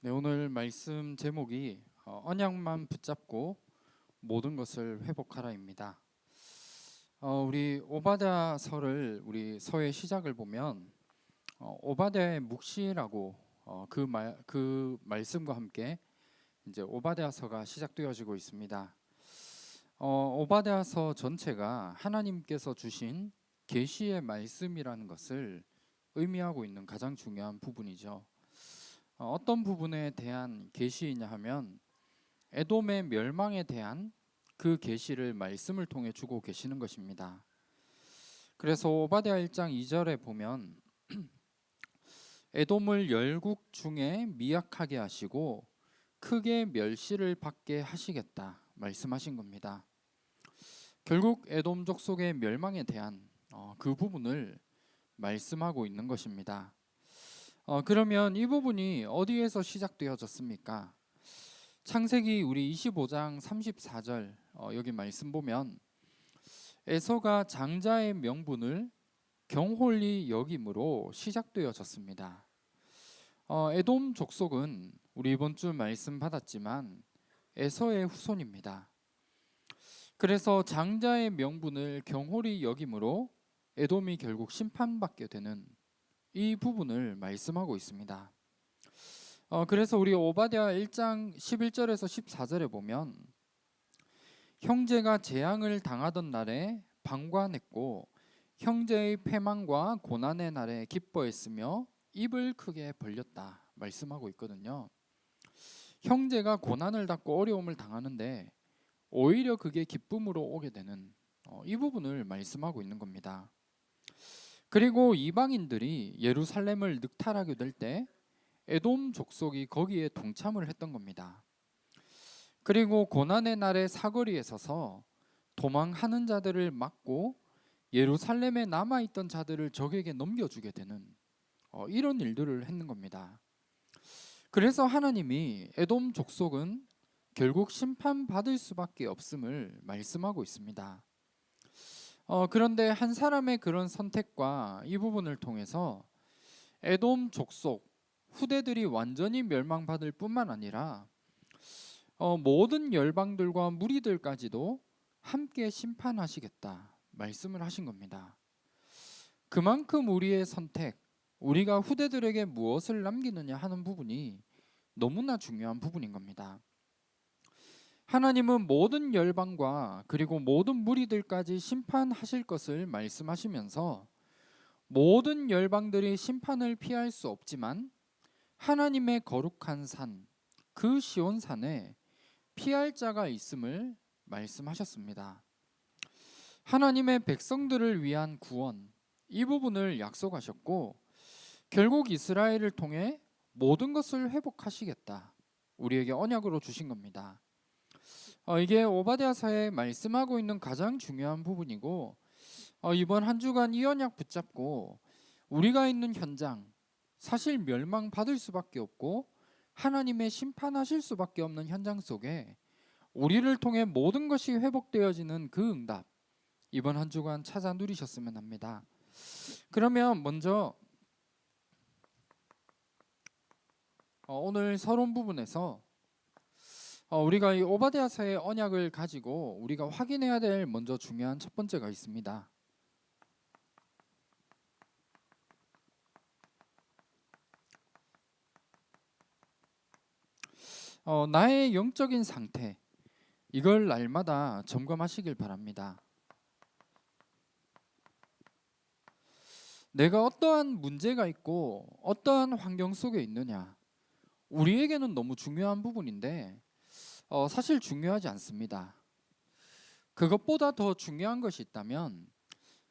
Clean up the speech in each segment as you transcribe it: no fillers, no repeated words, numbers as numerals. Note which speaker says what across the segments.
Speaker 1: 네, 오늘 말씀 제목이 언약만 붙잡고 모든 것을 회복하라입니다. 우리 오바댜서를 우리 서의 시작을 보면 오바댜의 묵시라고 그 말씀과 함께 이제 오바댜서가 시작되어지고 있습니다. 오바댜서 전체가 하나님께서 주신 계시의 말씀이라는 것을 의미하고 있는 가장 중요한 부분이죠. 어떤 부분에 대한 계시이냐 하면 에돔의 멸망에 대한 그 계시를 말씀을 통해 주고 계시는 것입니다. 그래서 오바댜 1장 2절에 보면 에돔을 열국 중에 미약하게 하시고 크게 멸시를 받게 하시겠다 말씀하신 겁니다. 결국 에돔 족속의 멸망에 대한 그 부분을 말씀하고 있는 것입니다. 그러면 이 부분이 어디에서 시작되어졌습니까? 창세기 우리 25장 34절 여기 말씀 보면 에서가 장자의 명분을 경홀히 여김으로 시작되어졌습니다. 에돔 족속은 우리 이번 주 말씀 받았지만 에서의 후손입니다. 그래서 장자의 명분을 경홀히 여김으로 에돔이 결국 심판받게 되는 이 부분을 말씀하고 있습니다. 그래서 우리 오바댜 1장 11절에서 14절에 보면 형제가 재앙을 당하던 날에 방관했고 형제의 패망과 고난의 날에 기뻐했으며 입을 크게 벌렸다 말씀하고 있거든요. 형제가 고난을 받고 어려움을 당하는데 오히려 그게 기쁨으로 오게 되는 이 부분을 말씀하고 있는 겁니다. 그리고 이방인들이 예루살렘을 늑탈하게 될 때 에돔 족속이 거기에 동참을 했던 겁니다. 그리고 고난의 날에 사거리에 서서 도망하는 자들을 막고 예루살렘에 남아있던 자들을 적에게 넘겨주게 되는 이런 일들을 했는 겁니다. 그래서 하나님이 에돔 족속은 결국 심판받을 수밖에 없음을 말씀하고 있습니다. 그런데 한 사람의 그런 선택과 이 부분을 통해서 에돔 족속 후대들이 완전히 멸망받을 뿐만 아니라 모든 열방들과 무리들까지도 함께 심판하시겠다 말씀을 하신 겁니다. 그만큼 우리의 선택, 우리가 후대들에게 무엇을 남기느냐 하는 부분이 너무나 중요한 부분인 겁니다. 하나님은 모든 열방과 그리고 모든 무리들까지 심판하실 것을 말씀하시면서 모든 열방들이 심판을 피할 수 없지만 하나님의 거룩한 산, 그 시온산에 피할 자가 있음을 말씀하셨습니다. 하나님의 백성들을 위한 구원, 이 부분을 약속하셨고 결국 이스라엘을 통해 모든 것을 회복하시겠다 우리에게 언약으로 주신 겁니다. 이게 오바댜서에 말씀하고 있는 가장 중요한 부분이고 이번 한 주간 이 언약 붙잡고 우리가 있는 현장, 사실 멸망받을 수밖에 없고 하나님의 심판하실 수밖에 없는 현장 속에 우리를 통해 모든 것이 회복되어지는 그 응답, 이번 한 주간 찾아 누리셨으면 합니다. 그러면 먼저 오늘 서론 부분에서 우리가 이 오바댜서의 언약을 가지고 우리가 확인해야 될 먼저 중요한 첫 번째가 있습니다. 나의 영적인 상태, 이걸 날마다 점검하시길 바랍니다. 내가 어떠한 문제가 있고 어떠한 환경 속에 있느냐, 우리에게는 너무 중요한 부분인데 사실 중요하지 않습니다. 그것보다 더 중요한 것이 있다면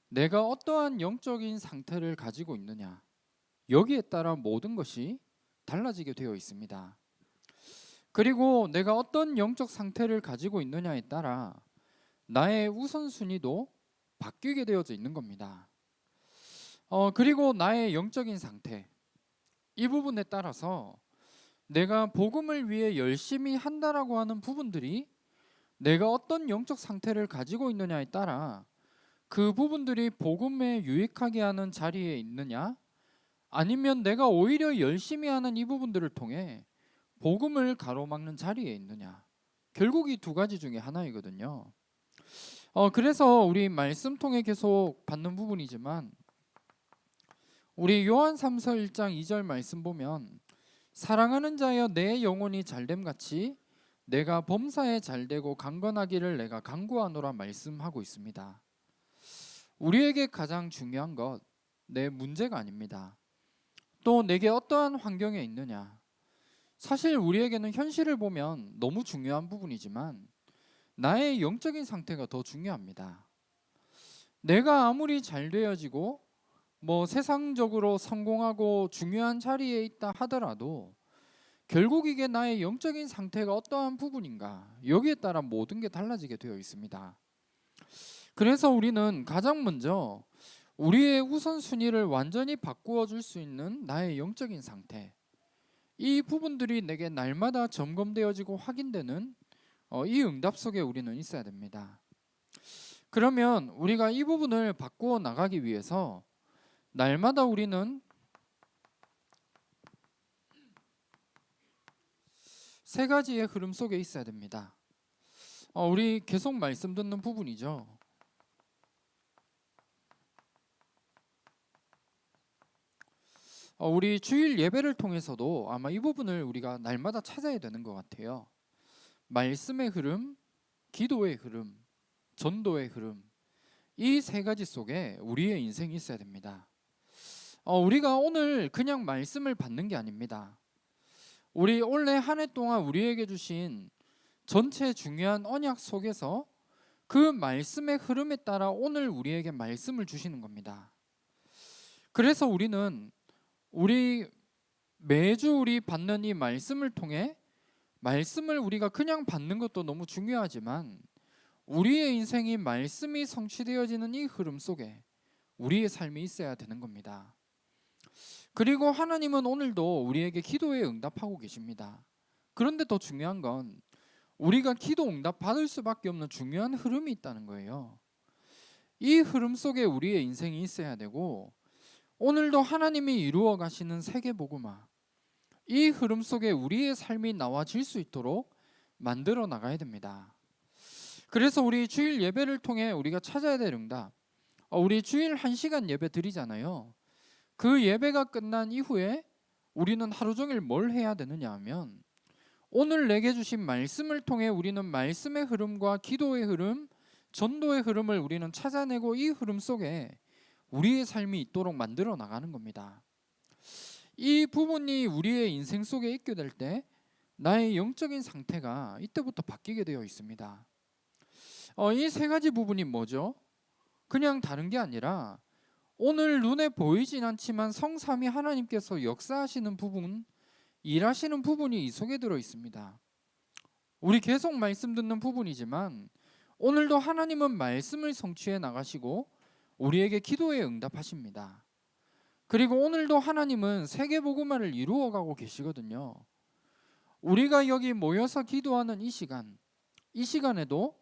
Speaker 1: 내가 어떠한 영적인 상태를 가지고 있느냐, 여기에 따라 모든 것이 달라지게 되어 있습니다. 그리고 내가 어떤 영적 상태를 가지고 있느냐에 따라 나의 우선순위도 바뀌게 되어져 있는 겁니다. 그리고 나의 영적인 상태, 이 부분에 따라서 내가 복음을 위해 열심히 한다라고 하는 부분들이 내가 어떤 영적 상태를 가지고 있느냐에 따라 그 부분들이 복음에 유익하게 하는 자리에 있느냐, 아니면 내가 오히려 열심히 하는 이 부분들을 통해 복음을 가로막는 자리에 있느냐. 결국 이 두 가지 중에 하나이거든요. 그래서 우리 말씀 통해 계속 받는 부분이지만 우리 요한 3서 1장 2절 말씀 보면 사랑하는 자여 내 영혼이 잘됨 같이 내가 범사에 잘되고 강건하기를 내가 간구하노라 말씀하고 있습니다. 우리에게 가장 중요한 것 내 문제가 아닙니다. 또 내게 어떠한 환경에 있느냐. 사실 우리에게는 현실을 보면 너무 중요한 부분이지만 나의 영적인 상태가 더 중요합니다. 내가 아무리 잘 되어지고 세상적으로 성공하고 중요한 자리에 있다 하더라도 결국 이게 나의 영적인 상태가 어떠한 부분인가, 여기에 따라 모든 게 달라지게 되어 있습니다. 그래서 우리는 가장 먼저 우리의 우선순위를 완전히 바꾸어 줄 수 있는 나의 영적인 상태, 이 부분들이 내게 날마다 점검되어지고 확인되는 이 응답 속에 우리는 있어야 됩니다. 그러면 우리가 이 부분을 바꾸어 나가기 위해서 날마다 우리는 세 가지의 흐름 속에 있어야 됩니다. 우리 계속 말씀 듣는 부분이죠. 우리 주일 예배를 통해서도 아마 이 부분을 우리가 날마다 찾아야 되는 것 같아요. 말씀의 흐름, 기도의 흐름, 전도의 흐름, 이 세 가지 속에 우리의 인생이 있어야 됩니다. 우리가 오늘 그냥 말씀을 받는 게 아닙니다. 우리 올해 한 해 동안 우리에게 주신 전체 중요한 언약 속에서 그 말씀의 흐름에 따라 오늘 우리에게 말씀을 주시는 겁니다. 그래서 우리는 매주 우리 받는 이 말씀을 통해 말씀을 우리가 그냥 받는 것도 너무 중요하지만 우리의 인생이 말씀이 성취되어지는 이 흐름 속에 우리의 삶이 있어야 되는 겁니다. 그리고 하나님은 오늘도 우리에게 기도에 응답하고 계십니다. 그런데 더 중요한 건 우리가 기도 응답 받을 수밖에 없는 중요한 흐름이 있다는 거예요. 이 흐름 속에 우리의 인생이 있어야 되고 오늘도 하나님이 이루어 가시는 세계복음화, 이 흐름 속에 우리의 삶이 나와질 수 있도록 만들어 나가야 됩니다. 그래서 우리 주일 예배를 통해 우리가 찾아야 될 응답, 우리 주일 1시간 예배 드리잖아요. 그 예배가 끝난 이후에 우리는 하루 종일 뭘 해야 되느냐 하면 오늘 내게 주신 말씀을 통해 우리는 말씀의 흐름과 기도의 흐름, 전도의 흐름을 우리는 찾아내고 이 흐름 속에 우리의 삶이 있도록 만들어 나가는 겁니다. 이 부분이 우리의 인생 속에 있게 될 때 나의 영적인 상태가 이때부터 바뀌게 되어 있습니다. 이 세 가지 부분이 뭐죠? 그냥 다른 게 아니라 오늘 눈에 보이진 않지만 성삼위 하나님께서 역사하시는 부분, 일하시는 부분이 이 속에 들어 있습니다. 우리 계속 말씀 듣는 부분이지만 오늘도 하나님은 말씀을 성취해 나가시고 우리에게 기도에 응답하십니다. 그리고 오늘도 하나님은 세계복음화를 이루어가고 계시거든요. 우리가 여기 모여서 기도하는 이 시간에도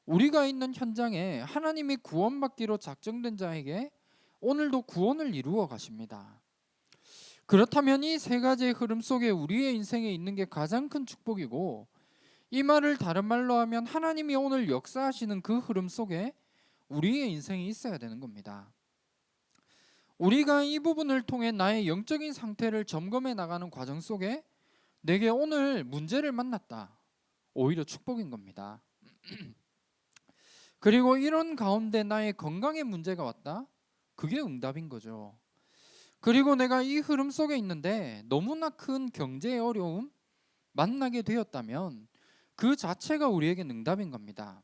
Speaker 1: 우리가 있는 현장에 하나님이 구원받기로 작정된 자에게 오늘도 구원을 이루어 가십니다. 그렇다면 이 세 가지의 흐름 속에 우리의 인생에 있는 게 가장 큰 축복이고, 이 말을 다른 말로 하면 하나님이 오늘 역사하시는 그 흐름 속에 우리의 인생이 있어야 되는 겁니다. 우리가 이 부분을 통해 나의 영적인 상태를 점검해 나가는 과정 속에 내게 오늘 문제를 만났다, 오히려 축복인 겁니다. 그리고 이런 가운데 나의 건강에 문제가 왔다, 그게 응답인 거죠. 그리고 내가 이 흐름 속에 있는데 너무나 큰 경제의 어려움 만나게 되었다면 그 자체가 우리에겐 응답인 겁니다.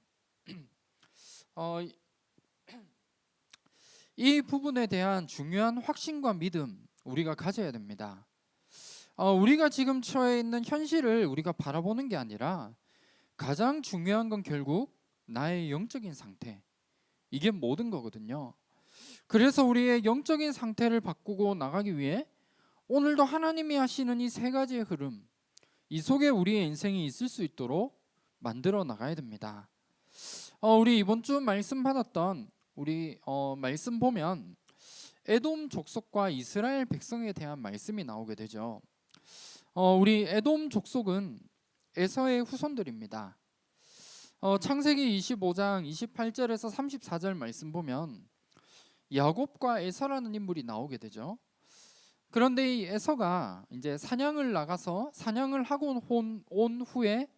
Speaker 1: 이 부분에 대한 중요한 확신과 믿음 우리가 가져야 됩니다. 우리가 지금 처해 있는 현실을 우리가 바라보는 게 아니라 가장 중요한 건 결국 나의 영적인 상태, 이게 모든 거거든요. 그래서 우리의 영적인 상태를 바꾸고 나가기 위해 오늘도 하나님이 하시는 이 세 가지의 흐름, 이 속에 우리의 인생이 있을 수 있도록 만들어 나가야 됩니다. 우리 이번 주 말씀 받았던 우리 말씀 보면 에돔 족속과 이스라엘 백성에 대한 말씀이 나오게 되죠. 우리 에돔 족속은 에서의 후손들입니다. 창세기 25장 28절에서 34절 말씀 보면 야곱과 에서라는 인물이 나오게 되죠. 그런데 이 에서가 이제 사냥을 나가서 사냥을 하고 온 후에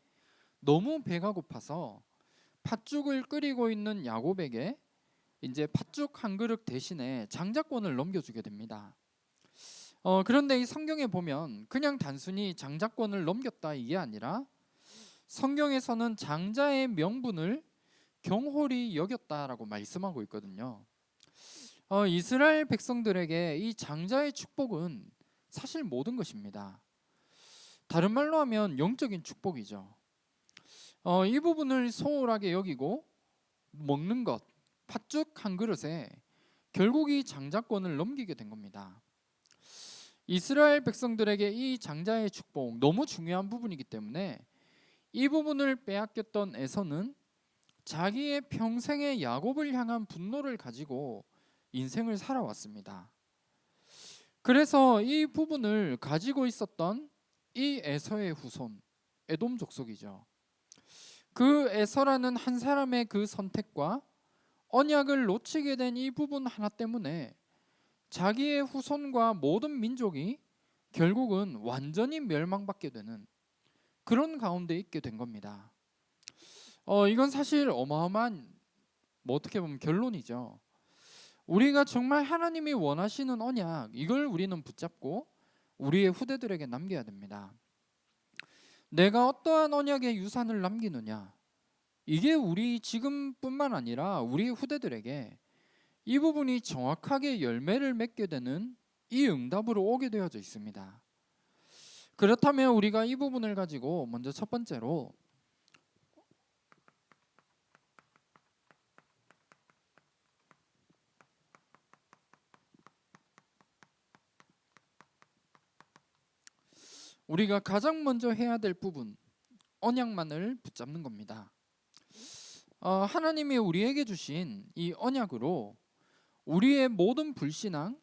Speaker 1: 너무 배가 고파서 팥죽을 끓이고 있는 야곱에게 이제 팥죽 한 그릇 대신에 장자권을 넘겨주게 됩니다. 그런데 이 성경에 보면 그냥 단순히 장자권을 넘겼다 이게 아니라 성경에서는 장자의 명분을 경홀히 여겼다라고 말씀하고 있거든요. 이스라엘 백성들에게 이 장자의 축복은 사실 모든 것입니다. 다른 말로 하면 영적인 축복이죠. 이 부분을 소홀하게 여기고 먹는 것, 팥죽 한 그릇에 결국 이 장자권을 넘기게 된 겁니다. 이스라엘 백성들에게 이 장자의 축복 너무 중요한 부분이기 때문에 이 부분을 빼앗겼던 에서는 자기의 평생의 야곱을 향한 분노를 가지고 인생을 살아왔습니다. 그래서 이 부분을 가지고 있었던 이 에서의 후손 에돔 족속이죠. 그 에서라는 한 사람의 그 선택과 언약을 놓치게 된 이 부분 하나 때문에 자기의 후손과 모든 민족이 결국은 완전히 멸망받게 되는 그런 가운데 있게 된 겁니다. 이건 사실 어마어마한 어떻게 보면 결론이죠. 우리가 정말 하나님이 원하시는 언약 이걸 우리는 붙잡고 우리의 후대들에게 남겨야 됩니다. 내가 어떠한 언약의 유산을 남기느냐 이게 우리 지금뿐만 아니라 우리의 후대들에게 이 부분이 정확하게 열매를 맺게 되는 이 응답으로 오게 되어져 있습니다. 그렇다면 우리가 이 부분을 가지고 먼저 첫 번째로 우리가 가장 먼저 해야 될 부분 언약만을 붙잡는 겁니다. 하나님이 우리에게 주신 이 언약으로 우리의 모든 불신앙,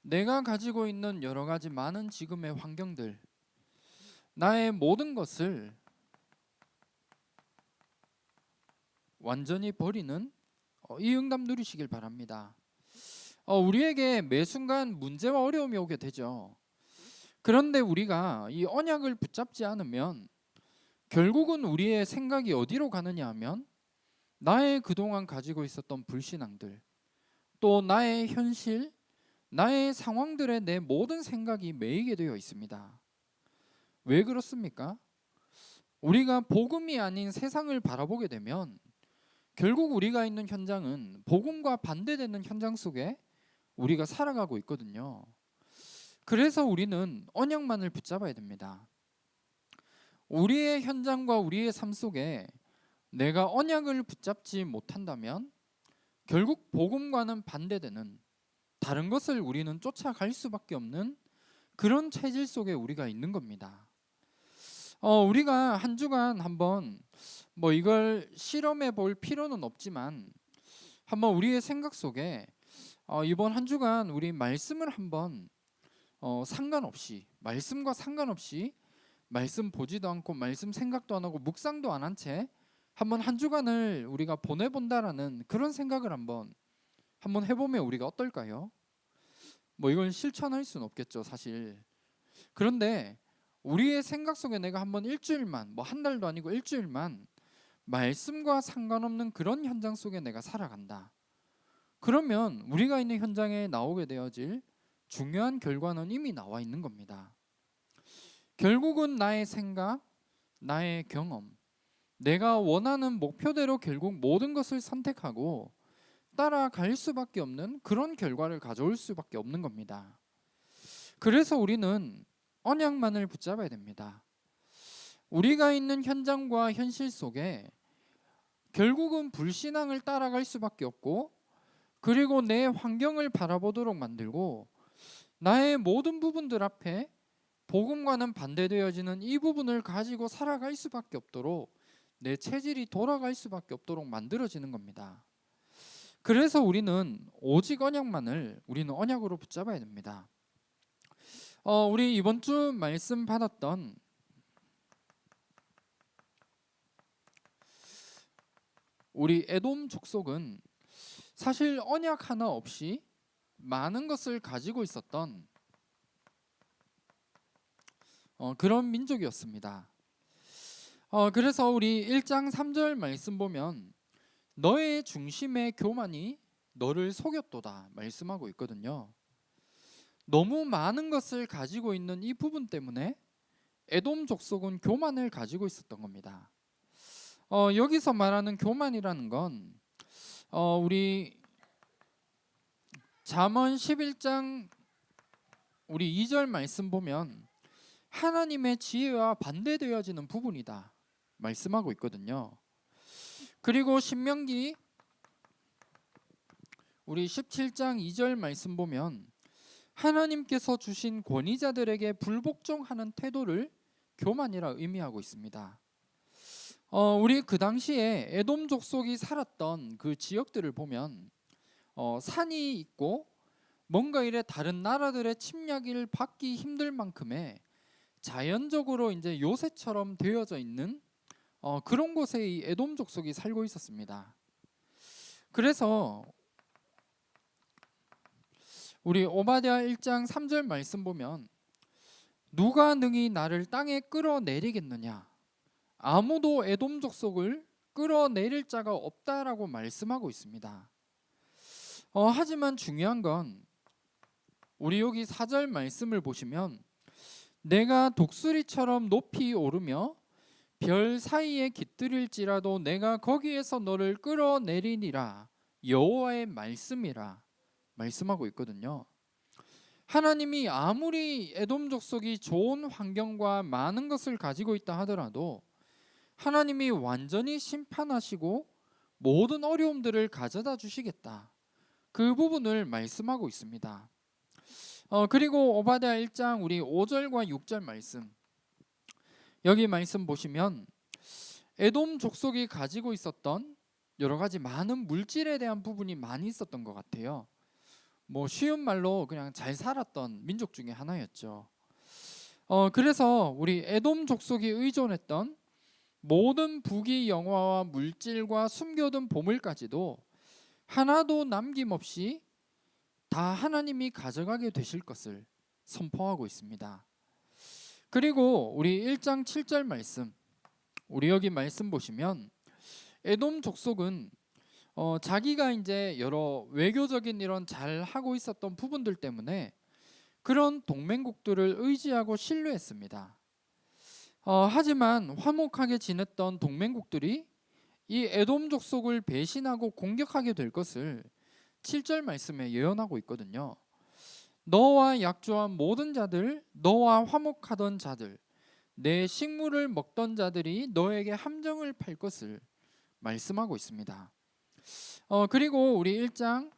Speaker 1: 내가 가지고 있는 여러 가지 많은 지금의 환경들, 나의 모든 것을 완전히 버리는 이 응답 누리시길 바랍니다. 우리에게 매 순간 문제와 어려움이 오게 되죠. 그런데 우리가 이 언약을 붙잡지 않으면 결국은 우리의 생각이 어디로 가느냐 하면 나의 그동안 가지고 있었던 불신앙들, 또 나의 현실, 나의 상황들에 내 모든 생각이 매이게 되어 있습니다. 왜 그렇습니까? 우리가 복음이 아닌 세상을 바라보게 되면 결국 우리가 있는 현장은 복음과 반대되는 현장 속에 우리가 살아가고 있거든요. 그래서 우리는 언약만을 붙잡아야 됩니다. 우리의 현장과 우리의 삶 속에 내가 언약을 붙잡지 못한다면 결국 복음과는 반대되는 다른 것을 우리는 쫓아갈 수밖에 없는 그런 체질 속에 우리가 있는 겁니다. 우리가 한 주간 한번 이걸 실험해 볼 필요는 없지만 한번 우리의 생각 속에 이번 한 주간 우리 말씀을 한번 상관없이 말씀과 상관없이 말씀 보지도 않고 말씀 생각도 안 하고 묵상도 안 한 채 한번 한 주간을 우리가 보내본다라는 그런 생각을 한번 해보면 우리가 어떨까요? 이걸 실천할 수는 없겠죠 사실. 그런데 우리의 생각 속에 내가 한번 일주일만 한 달도 아니고 일주일만 말씀과 상관없는 그런 현장 속에 내가 살아간다. 그러면 우리가 있는 현장에 나오게 되어질 중요한 결과는 이미 나와 있는 겁니다. 결국은 나의 생각, 나의 경험, 내가 원하는 목표대로 결국 모든 것을 선택하고 따라갈 수밖에 없는 그런 결과를 가져올 수밖에 없는 겁니다. 그래서 우리는 언약만을 붙잡아야 됩니다. 우리가 있는 현장과 현실 속에 결국은 불신앙을 따라갈 수밖에 없고 그리고 내 환경을 바라보도록 만들고 나의 모든 부분들 앞에 복음과는 반대되어지는 이 부분을 가지고 살아갈 수밖에 없도록 내 체질이 돌아갈 수밖에 없도록 만들어지는 겁니다. 그래서 우리는 오직 언약만을 우리는 언약으로 붙잡아야 됩니다. 우리 이번 주 말씀 받았던 우리 에돔 족속은 사실 언약 하나 없이 많은 것을 가지고 있었던 그런 민족이었습니다. 그래서 우리 1장 3절 말씀 보면 너의 중심의 교만이 너를 속였도다 말씀하고 있거든요. 너무 많은 것을 가지고 있는 이 부분 때문에 에돔 족속은 교만을 가지고 있었던 겁니다. 여기서 말하는 교만이라는 건 우리 잠언 11장 우리 2절 말씀 보면 하나님의 지혜와 반대되어지는 부분이다 말씀하고 있거든요. 그리고 신명기 우리 17장 2절 말씀 보면 하나님께서 주신 권위자들에게 불복종하는 태도를 교만이라 의미하고 있습니다. 우리 그 당시에 에돔 족속이 살았던 그 지역들을 보면 산이 있고 뭔가 이래 다른 나라들의 침략을 받기 힘들 만큼의 자연적으로 이제 요새처럼 되어져 있는 그런 곳에 이 에돔 족속이 살고 있었습니다. 그래서 우리 오바댜 1장 3절 말씀 보면 누가 능히 나를 땅에 끌어내리겠느냐, 아무도 에돔 족속을 끌어내릴 자가 없다라고 말씀하고 있습니다. 하지만 중요한 건 우리 여기 4절 말씀을 보시면 내가 독수리처럼 높이 오르며 별 사이에 깃들일지라도 내가 거기에서 너를 끌어내리니라 여호와의 말씀이라 말씀하고 있거든요. 하나님이 아무리 에돔 족속이 좋은 환경과 많은 것을 가지고 있다 하더라도 하나님이 완전히 심판하시고 모든 어려움들을 가져다 주시겠다, 그 부분을 말씀하고 있습니다. 그리고 오바댜 1장 우리 5절과 6절 말씀, 여기 말씀 보시면 에돔 족속이 가지고 있었던 여러 가지 많은 물질에 대한 부분이 많이 있었던 것 같아요. 뭐 쉬운 말로 그냥 잘 살았던 민족 중에 하나였죠. 그래서 우리 에돔 족속이 의존했던 모든 부귀 영화와 물질과 숨겨둔 보물까지도 하나도 남김없이 다 하나님이 가져가게 되실 것을 선포하고 있습니다. 그리고 우리 1장 7절 말씀, 우리 여기 말씀 보시면 에돔 족속은 자기가 이제 여러 외교적인 이런 잘 하고 있었던 부분들 때문에 그런 동맹국들을 의지하고 신뢰했습니다. 하지만 화목하게 지냈던 동맹국들이 이 에돔 족속을 배신하고 공격하게 될 것을 7절 말씀에 예언하고 있거든요. 너와 약조한 모든 자들, 너와 화목하던 자들, 내 식물을 먹던 자들이 너에게 함정을 팔 것을 말씀하고 있습니다. 그리고 우리 1장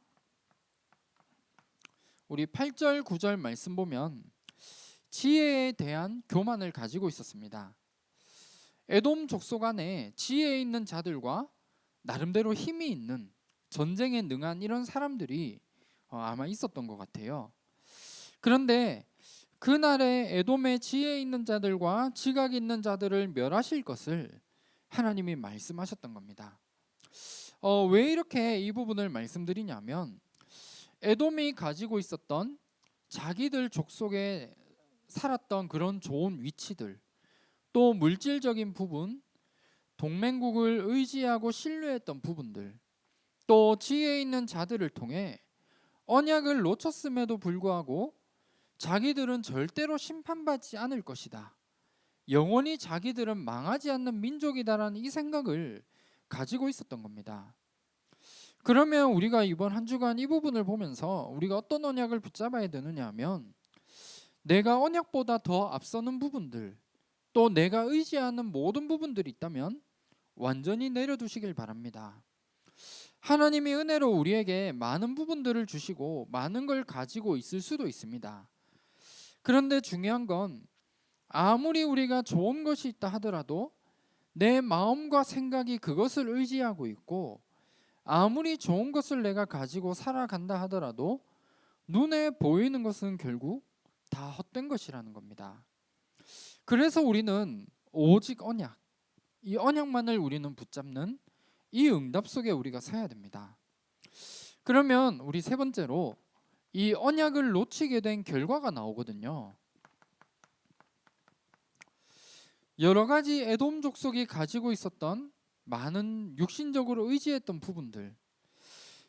Speaker 1: 우리 8절 9절 말씀 보면 지혜에 대한 교만을 가지고 있었습니다. 에돔 족속 안에 지혜 있는 자들과 나름대로 힘이 있는 전쟁에 능한 이런 사람들이 아마 있었던 것 같아요. 그런데 그날에 에돔의 지혜 있는 자들과 지각 있는 자들을 멸하실 것을 하나님이 말씀하셨던 겁니다. 왜 이렇게 이 부분을 말씀드리냐면 에돔이 가지고 있었던 자기들 족속에 살았던 그런 좋은 위치들, 또 물질적인 부분, 동맹국을 의지하고 신뢰했던 부분들, 또 지혜 있는 자들을 통해 언약을 놓쳤음에도 불구하고 자기들은 절대로 심판받지 않을 것이다, 영원히 자기들은 망하지 않는 민족이다라는 이 생각을 가지고 있었던 겁니다. 그러면 우리가 이번 한 주간 이 부분을 보면서 우리가 어떤 언약을 붙잡아야 되느냐 하면 내가 언약보다 더 앞서는 부분들, 또 내가 의지하는 모든 부분들이 있다면 완전히 내려두시길 바랍니다. 하나님이 은혜로 우리에게 많은 부분들을 주시고 많은 걸 가지고 있을 수도 있습니다. 그런데 중요한 건 아무리 우리가 좋은 것이 있다 하더라도 내 마음과 생각이 그것을 의지하고 있고 아무리 좋은 것을 내가 가지고 살아간다 하더라도 눈에 보이는 것은 결국 다 헛된 것이라는 겁니다. 그래서 우리는 오직 언약, 이 언약만을 우리는 붙잡는 이 응답 속에 우리가 서야 됩니다. 그러면 우리 세 번째로 이 언약을 놓치게 된 결과가 나오거든요. 여러 가지 에돔 족속이 가지고 있었던 많은 육신적으로 의지했던 부분들,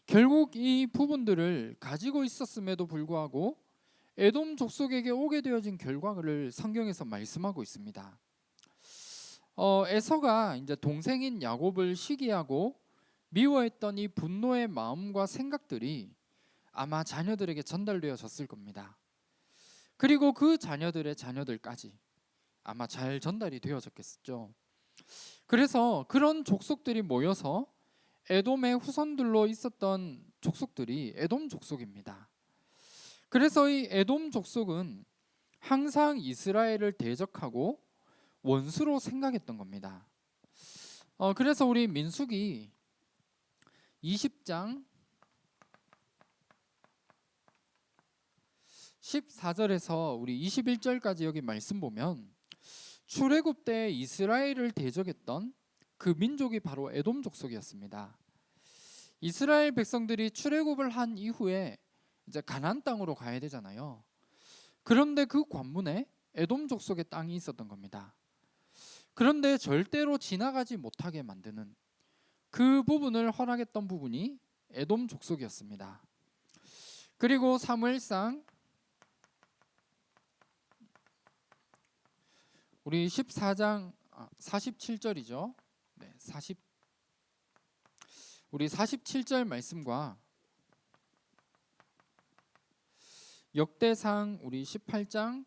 Speaker 1: 결국 이 부분들을 가지고 있었음에도 불구하고 에돔 족속에게 오게 되어진 결과를 성경에서 말씀하고 있습니다. 에서가 이제 동생인 야곱을 시기하고 미워했던 이 분노의 마음과 생각들이 아마 자녀들에게 전달되어졌을 겁니다. 그리고 그 자녀들의 자녀들까지 아마 잘 전달이 되어졌겠죠. 그래서 그런 족속들이 모여서 에돔의 후손들로 있었던 족속들이 에돔 족속입니다. 그래서 이 에돔 족속은 항상 이스라엘을 대적하고 원수로 생각했던 겁니다. 그래서 우리 민수기 20장 14절에서 우리 21절까지 여기 말씀 보면 출애굽 때 이스라엘을 대적했던 그 민족이 바로 에돔 족속이었습니다. 이스라엘 백성들이 출애굽을 한 이후에 이제 가나안 땅으로 가야 되잖아요. 그런데 그 관문에 에돔 족속의 땅이 있었던 겁니다. 그런데 절대로 지나가지 못하게 만드는 그 부분을 허락했던 부분이 에돔 족속이었습니다. 그리고 사무엘상 우리 14장 47절이죠. 네, 우리 47절 말씀과 역대상 우리 18장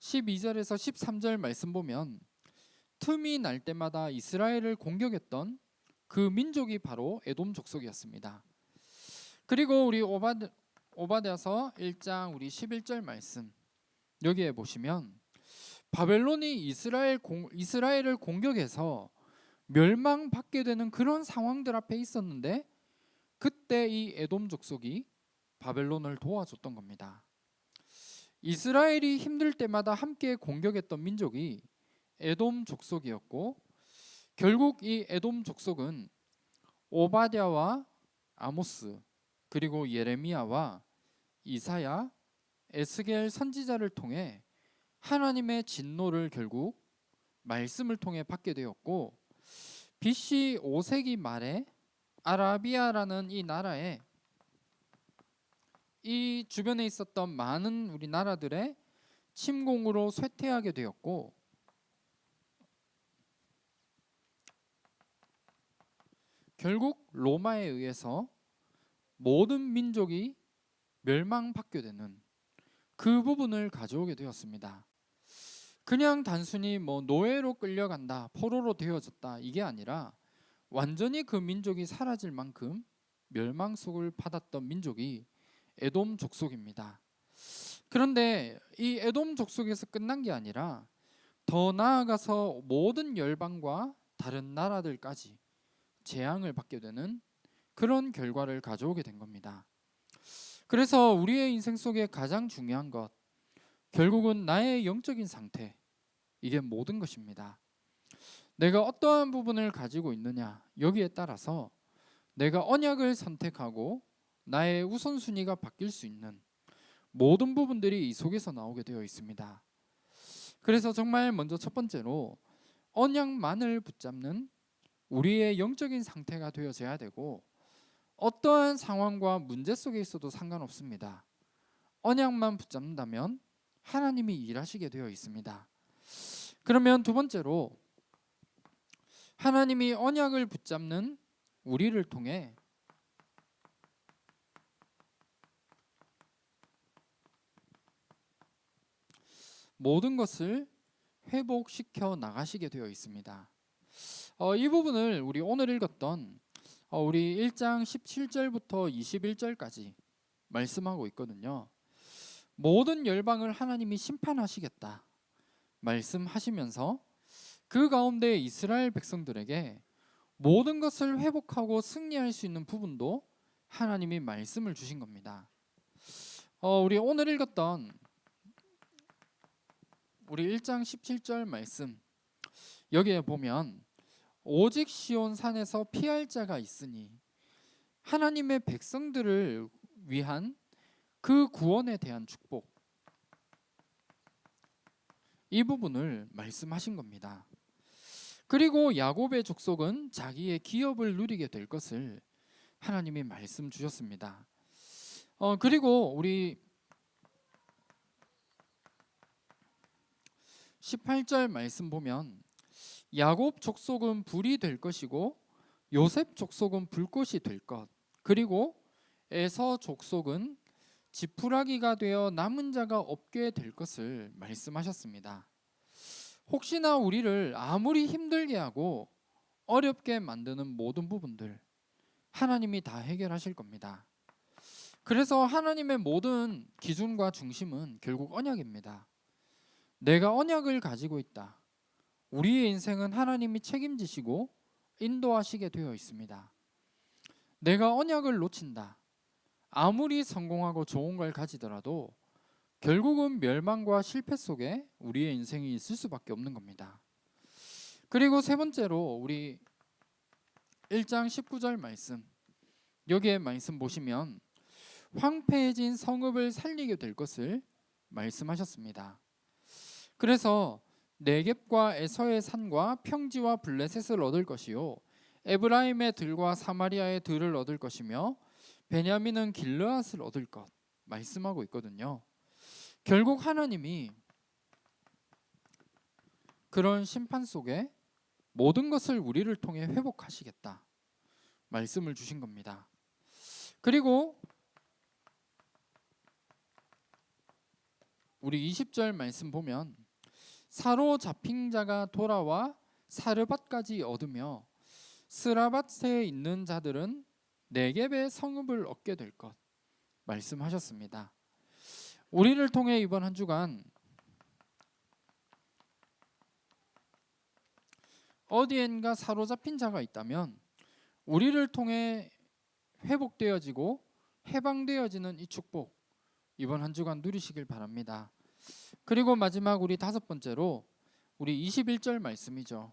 Speaker 1: 12절에서 13절 말씀 보면 틈이 날 때마다 이스라엘을 공격했던 그 민족이 바로 에돔 족속이었습니다. 그리고 우리 오바댜서 1장 우리 11절 말씀 여기에 보시면 바벨론이 이스라엘을 공격해서 멸망받게 되는 그런 상황들 앞에 있었는데 그때 이 에돔 족속이 바벨론을 도와줬던 겁니다. 이스라엘이 힘들 때마다 함께 공격했던 민족이 에돔 족속이었고 결국 이 에돔 족속은 오바댜와 아모스 그리고 예레미야와 이사야, 에스겔 선지자를 통해 하나님의 진노를 결국 말씀을 통해 받게 되었고 BC 5세기 말에 아라비아라는 이 나라에 이 주변에 있었던 많은 우리 나라들의 침공으로 쇠퇴하게 되었고 결국 로마에 의해서 모든 민족이 멸망받게 되는 그 부분을 가져오게 되었습니다. 그냥 단순히 노예로 끌려간다, 포로로 되어졌다 이게 아니라 완전히 그 민족이 사라질 만큼 멸망속을 받았던 민족이 에돔 족속입니다. 그런데 이 에돔 족속에서 끝난 게 아니라 더 나아가서 모든 열방과 다른 나라들까지 재앙을 받게 되는 그런 결과를 가져오게 된 겁니다. 그래서 우리의 인생 속에 가장 중요한 것, 결국은 나의 영적인 상태, 이게 모든 것입니다. 내가 어떠한 부분을 가지고 있느냐, 여기에 따라서 내가 언약을 선택하고 나의 우선순위가 바뀔 수 있는 모든 부분들이 이 속에서 나오게 되어 있습니다. 그래서 정말 먼저 첫 번째로 언약만을 붙잡는 우리의 영적인 상태가 되어져야 되고 어떠한 상황과 문제 속에 있어도 상관없습니다. 언약만 붙잡는다면 하나님이 일하시게 되어 있습니다. 그러면 두 번째로 하나님이 언약을 붙잡는 우리를 통해 모든 것을 회복시켜 나가시게 되어 있습니다. 이 부분을 우리 오늘 읽었던 우리 1장 17절부터 21절까지 말씀하고 있거든요. 모든 열방을 하나님이 심판하시겠다 말씀하시면서 그 가운데 이스라엘 백성들에게 모든 것을 회복하고 승리할 수 있는 부분도 하나님이 말씀을 주신 겁니다. 우리 오늘 읽었던 우리 1장 17절 말씀, 여기에 보면 오직 시온 산에서 피할 자가 있으니 하나님의 백성들을 위한 그 구원에 대한 축복, 이 부분을 말씀하신 겁니다. 그리고 야곱의 족속은 자기의 기업을 누리게 될 것을 하나님이 말씀 주셨습니다. 그리고 우리 18절 말씀 보면 야곱 족속은 불이 될 것이고 요셉 족속은 불꽃이 될 것, 그리고 에서 족속은 지푸라기가 되어 남은 자가 없게 될 것을 말씀하셨습니다. 혹시나 우리를 아무리 힘들게 하고 어렵게 만드는 모든 부분들 하나님이 다 해결하실 겁니다. 그래서 하나님의 모든 기준과 중심은 결국 언약입니다. 내가 언약을 가지고 있다. 우리의 인생은 하나님이 책임지시고 인도하시게 되어 있습니다. 내가 언약을 놓친다. 아무리 성공하고 좋은 걸 가지더라도 결국은 멸망과 실패 속에 우리의 인생이 있을 수밖에 없는 겁니다. 그리고 세 번째로 우리 1장 19절 말씀, 여기에 말씀 보시면 황폐해진 성읍을 살리게 될 것을 말씀하셨습니다. 그래서 네겝과 에서의 산과 평지와 블레셋을 얻을 것이요 에브라임의 들과 사마리아의 들을 얻을 것이며 베냐민은 길르앗을 얻을 것 말씀하고 있거든요. 결국 하나님이 그런 심판 속에 모든 것을 우리를 통해 회복하시겠다 말씀을 주신 겁니다. 그리고 우리 20절 말씀 보면 사로잡힌 자가 돌아와 사르밧까지 얻으며 스라밧에 있는 자들은 네겝의 성읍을 얻게 될 것 말씀하셨습니다. 우리를 통해 이번 한 주간 어디엔가 사로잡힌 자가 있다면 우리를 통해 회복되어지고 해방되어지는 이 축복 이번 한 주간 누리시길 바랍니다. 그리고 마지막 우리 다섯 번째로 우리 21절 말씀이죠.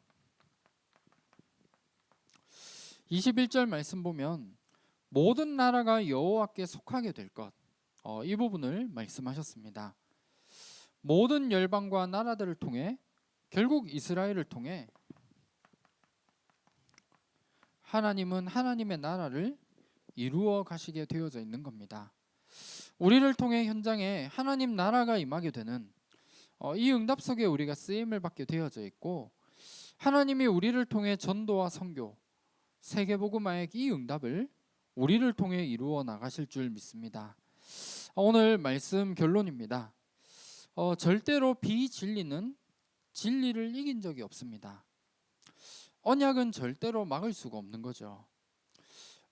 Speaker 1: 21절 말씀 보면 모든 나라가 여호와께 속하게 될 것, 이 부분을 말씀하셨습니다. 모든 열방과 나라들을 통해 결국 이스라엘을 통해 하나님은 하나님의 나라를 이루어 가시게 되어져 있는 겁니다. 우리를 통해 현장에 하나님 나라가 임하게 되는 이 응답 속에 우리가 쓰임을 받게 되어져 있고, 하나님이 우리를 통해 전도와 선교, 세계복음화의 이 응답을 우리를 통해 이루어 나가실 줄 믿습니다. 오늘 말씀 결론입니다. 절대로 비진리는 진리를 이긴 적이 없습니다. 언약은 절대로 막을 수가 없는 거죠.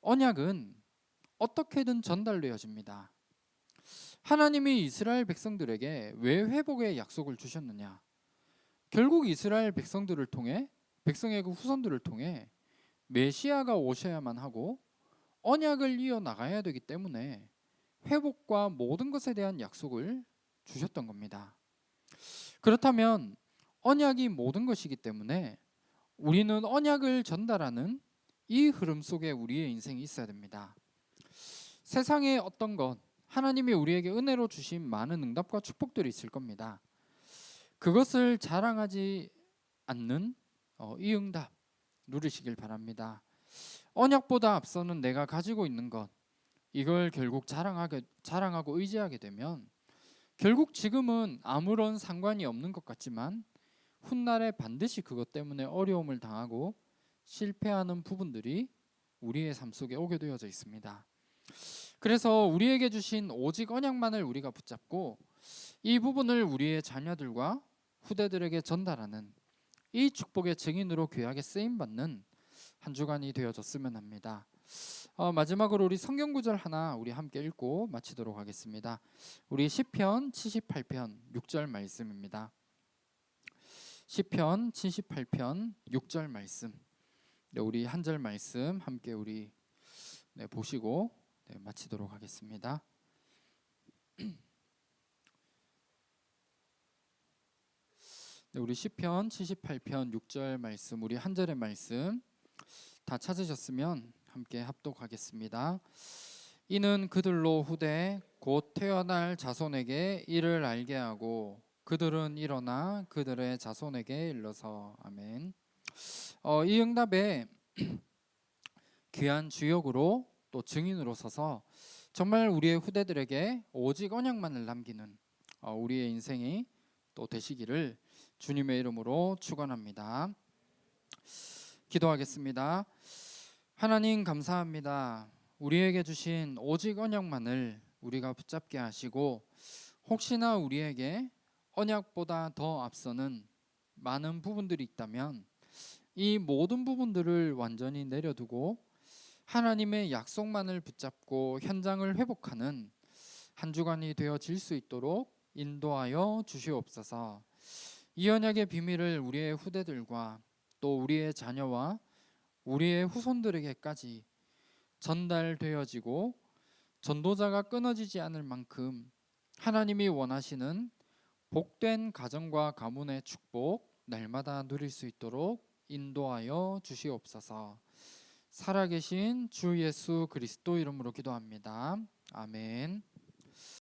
Speaker 1: 언약은 어떻게든 전달되어집니다. 하나님이 이스라엘 백성들에게 왜 회복의 약속을 주셨느냐? 결국 이스라엘 백성들을 통해, 백성의 그 후손들을 통해 메시아가 오셔야만 하고 언약을 이어나가야 되기 때문에 회복과 모든 것에 대한 약속을 주셨던 겁니다. 그렇다면 언약이 모든 것이기 때문에 우리는 언약을 전달하는 이 흐름 속에 우리의 인생이 있어야 됩니다. 세상에 어떤 것, 하나님이 우리에게 은혜로 주신 많은 응답과 축복들이 있을 겁니다. 그것을 자랑하지 않는 이 응답 누리시길 바랍니다. 언약보다 앞서는 내가 가지고 있는 것, 이걸 결국 자랑하고 의지하게 되면 결국 지금은 아무런 상관이 없는 것 같지만 훗날에 반드시 그것 때문에 어려움을 당하고 실패하는 부분들이 우리의 삶 속에 오게 되어져 있습니다. 그래서 우리에게 주신 오직 언약만을 우리가 붙잡고 이 부분을 우리의 자녀들과 후대들에게 전달하는 이 축복의 증인으로 귀하게 쓰임받는 한 주간이 되어졌으면 합니다. 마지막으로 우리 성경 구절 하나 우리 함께 읽고 마치도록 하겠습니다. 우리 시편 78편 6절 말씀입니다. 시편 78편 6절 말씀. 네, 우리 한 절 말씀 함께 우리 보시고 마치도록 하겠습니다. 네, 우리 시편 78편 6절 말씀, 우리 한 절의 말씀 다 찾으셨으면 함께 합독하겠습니다. 이는 그들로 후대 곧 태어날 자손에게 이를 알게 하고 그들은 일어나 그들의 자손에게 일러서. 아멘. 이 응답에 귀한 주역으로 또 증인으로 서서 정말 우리의 후대들에게 오직 언약만을 남기는 우리의 인생이 또 되시기를 주님의 이름으로 축원합니다. 기도하겠습니다. 하나님 감사합니다. 우리에게 주신 오직 언약만을 우리가 붙잡게 하시고 혹시나 우리에게 언약보다 더 앞서는 많은 부분들이 있다면 이 모든 부분들을 완전히 내려두고 하나님의 약속만을 붙잡고 현장을 회복하는 한 주간이 되어질 수 있도록 인도하여 주시옵소서. 이 언약의 비밀을 우리의 후대들과 또 우리의 자녀와 우리의 후손들에게까지 전달되어지고 전도자가 끊어지지 않을 만큼 하나님이 원하시는 복된 가정과 가문의 축복 날마다 누릴 수 있도록 인도하여 주시옵소서. 살아계신 주 예수 그리스도 이름으로 기도합니다. 아멘.